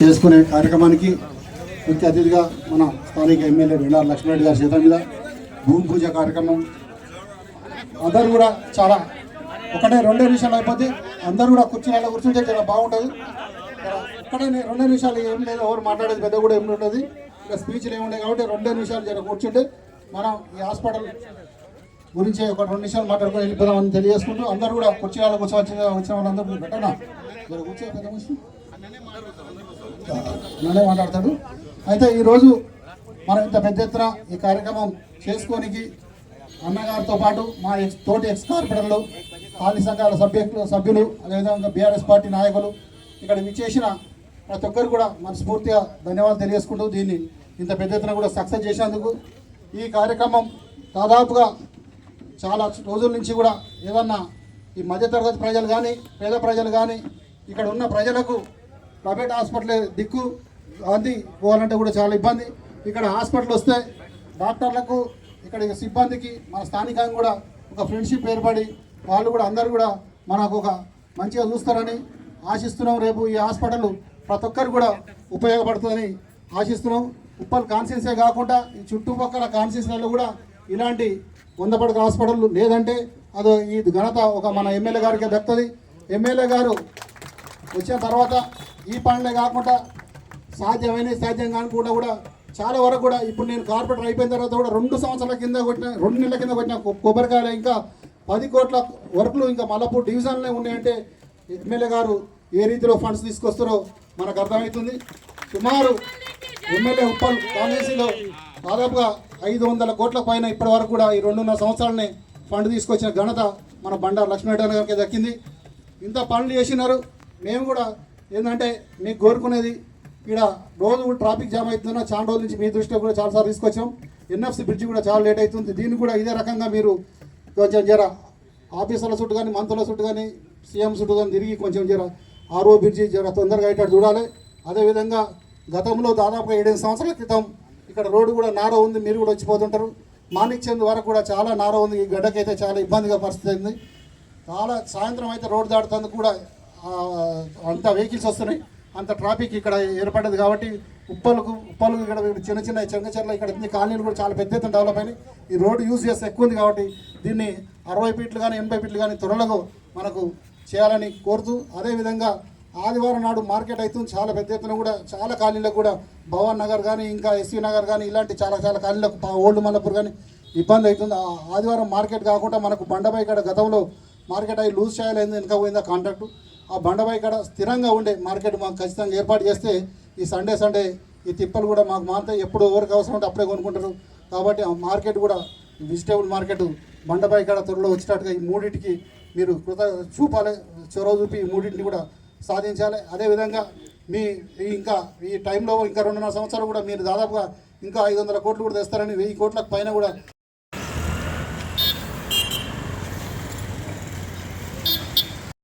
చేసుకునే కార్యక్రమానికి ముఖ్య అతిథిగా మన స్థానిక ఎమ్మెల్యే వెండారు లక్ష్మణరెడ్డి గారి చేతుల మీద భూమి పూజ కార్యక్రమం. అందరూ కూడా చాలా ఒకటే 2 నిమిషాలు అయిపోతే అందరూ కూడా కుర్చీలలో కూర్చుంటే చాలా బాగుంటుంది. ఒక్కటే 2 నిమిషాలు ఏం లేదు, ఎవరు మాట్లాడేది పెద్ద కూడా ఏమి ఉంటుంది, ఇంకా స్పీచ్లు ఏముంటాయి కాబట్టి 2 నిమిషాలు జర కూర్చుంటే మనం ఈ హాస్పిటల్ గురించి ఒక 2 నిమిషాలు మాట్లాడుకొని వెళ్ళిపోదామని తెలియజేసుకుంటూ అందరూ కూడా కుర్చీలలో వచ్చిన వాళ్ళందరూ పెట్టనా జర కూర్చో పెద్ద మనిషి నన్నే మాట్లాడతాడు. అయితే ఈరోజు మనం ఇంత పెద్ద ఎత్తున ఈ కార్యక్రమం చేసుకోనికి అన్నగారితో పాటు మా తోటి ఎక్స్ కార్పొరేటర్లు, ఖాళీ సంఘాల సభ్యులు, అదేవిధంగా బీఆర్ఎస్ పార్టీ నాయకులు ఇక్కడ విచ్చేసిన ప్రతి ఒక్కరు కూడా మనస్ఫూర్తిగా ధన్యవాదాలు తెలియజేసుకుంటూ దీన్ని ఇంత పెద్ద ఎత్తున కూడా సక్సెస్ చేసేందుకు ఈ కార్యక్రమం దాదాపుగా చాలా రోజుల నుంచి కూడా ఏదన్నా ఈ మధ్యతరగతి ప్రజలు కానీ పేద ప్రజలు కానీ ఇక్కడ ఉన్న ప్రజలకు ప్రైవేట్ హాస్పిటల్ దిక్కు అంది పోవాలంటే కూడా చాలా ఇబ్బంది. ఇక్కడ హాస్పిటల్ వస్తే డాక్టర్లకు ఇక్కడ సిబ్బందికి మన స్థానికంగా కూడా ఒక ఫ్రెండ్షిప్ ఏర్పడి వాళ్ళు కూడా అందరూ కూడా మనకు ఒక మంచిగా చూస్తారని ఆశిస్తున్నాం. రేపు ఈ హాస్పిటల్ ప్రతి ఒక్కరు కూడా ఉపయోగపడుతుందని ఆశిస్తున్నాం. ఉప్పల్ కాన్స్టిట్యున్సీ కాకుండా ఈ చుట్టుపక్కల కాన్స్టిట్యున్సీలలో కూడా ఇలాంటి 100 పడకల హాస్పిటల్ లేదంటే అది ఈ ఘనత ఒక మన ఎమ్మెల్యే గారికి దక్కుతుంది. ఎమ్మెల్యే గారు వచ్చిన తర్వాత ఈ పనులే కాకుండా సాధ్యం కాని కూడా చాలా వరకు కూడా ఇప్పుడు నేను కార్పొరేటర్ అయిపోయిన తర్వాత కూడా 2 సంవత్సరాల కింద కొట్టిన 2 నెలల కింద కొట్టిన కొబ్బరికాయలు ఇంకా 10 కోట్ల వర్కులు ఇంకా మల్లపూర్ డివిజన్లే ఉన్నాయంటే ఎమ్మెల్యే గారు ఏ రీతిలో ఫండ్స్ తీసుకొస్తారో మనకు అర్థమవుతుంది. సుమారు ఎమ్మెల్యే ఉప్పల్ కాంగ్రెస్లో దాదాపుగా 500 కోట్ల పైన ఇప్పటి వరకు కూడా ఈ 2.5 సంవత్సరాలనే ఫండ్ తీసుకొచ్చిన ఘనత మన బండారు లక్ష్మణరెడ్డి గారికి దక్కింది. ఇంత పనులు చేసినారు. మేము కూడా ఏంటంటే మీకు కోరుకునేది ఇక్కడ రోజు ట్రాఫిక్ జామ్ అవుతుందో చాలా రోజుల నుంచి మీ దృష్టిలో కూడా చాలాసార్లు తీసుకొచ్చాం. ఎన్ఎఫ్సి బ్రిడ్జ్ కూడా చాలా లేట్ అవుతుంది. దీన్ని కూడా ఇదే రకంగా మీరు కొంచెం జర ఆఫీసర్ల చుట్టూ కానీ మంత్రుల చుట్టూ కానీ సీఎం చుట్టూ కానీ తిరిగి కొంచెం జర ఆర్ఓ బ్రిడ్జి జర తొందరగా అయ్యేటట్టు చూడాలి. అదేవిధంగా గతంలో దాదాపుగా 7 సంవత్సరాల క్రితం ఇక్కడ రోడ్డు కూడా నారో ఉంది, మీరు కూడా వచ్చిపోతుంటారు. మాణిక్చంద్ వరకు కూడా చాలా నారో ఉంది. ఈ గడ్డకైతే చాలా ఇబ్బందిగా పరిస్థితి ఉంది. చాలా సాయంత్రం అయితే రోడ్డు దాటుతందుకు కూడా అంత వెహికల్స్ వస్తున్నాయి, అంత ట్రాఫిక్ ఇక్కడ ఏర్పడ్డది. కాబట్టి ఉప్పలు ఇక్కడ చిన్న చెంగచెర్ల ఇక్కడ కాలనీలు కూడా చాలా పెద్ద ఎత్తున డెవలప్ అయినాయి. ఈ రోడ్డు యూజ్ చేస్తే ఎక్కువ ఉంది కాబట్టి దీన్ని 60 ఫీట్లు కానీ 80 ఫీట్లు కానీ త్వరలో మనకు చేయాలని కోరుతూ, అదేవిధంగా ఆదివారం నాడు మార్కెట్ అవుతుంది. చాలా పెద్ద ఎత్తున కూడా చాలా కాలనీలకు కూడా భవన్ నగర్ కానీ ఇంకా ఎస్సీ నగర్ కానీ ఇలాంటి చాలా కాలనీలకు ఓల్డ్ మల్లపూర్ కానీ ఇబ్బంది అవుతుంది. ఆదివారం మార్కెట్ కాకుండా మనకు బండపై ఇక్కడ గతంలో మార్కెట్ అయ్యి లూజ్ చేయాలైంది, వెనక పోయిందా కాంట్రాక్టు. ఆ బండపై ఇక్కడ స్థిరంగా ఉండే మార్కెట్ మాకు ఖచ్చితంగా ఏర్పాటు చేస్తే ఈ సండే ఈ తిప్పలు కూడా మాకు మారుతాయి. ఎప్పుడు ఎవరికి అవసరం ఉంటే అప్పుడే కొనుక్కుంటారు. కాబట్టి ఆ మార్కెట్ కూడా వెజిటేబుల్ మార్కెట్ బండపై ఇక్కడ త్వరలో వచ్చేటట్టుగా ఈ మూడింటికి మీరు చూపాలి, చొరవ చూపి ఈ మూడింటిని కూడా సాధించాలి. అదేవిధంగా ఇంకా ఈ టైంలో ఇంకా 2.5 సంవత్సరాలు కూడా మీరు దాదాపుగా ఇంకా 500 కోట్లు కూడా తెస్తారని 1000 కోట్లకు పైన కూడా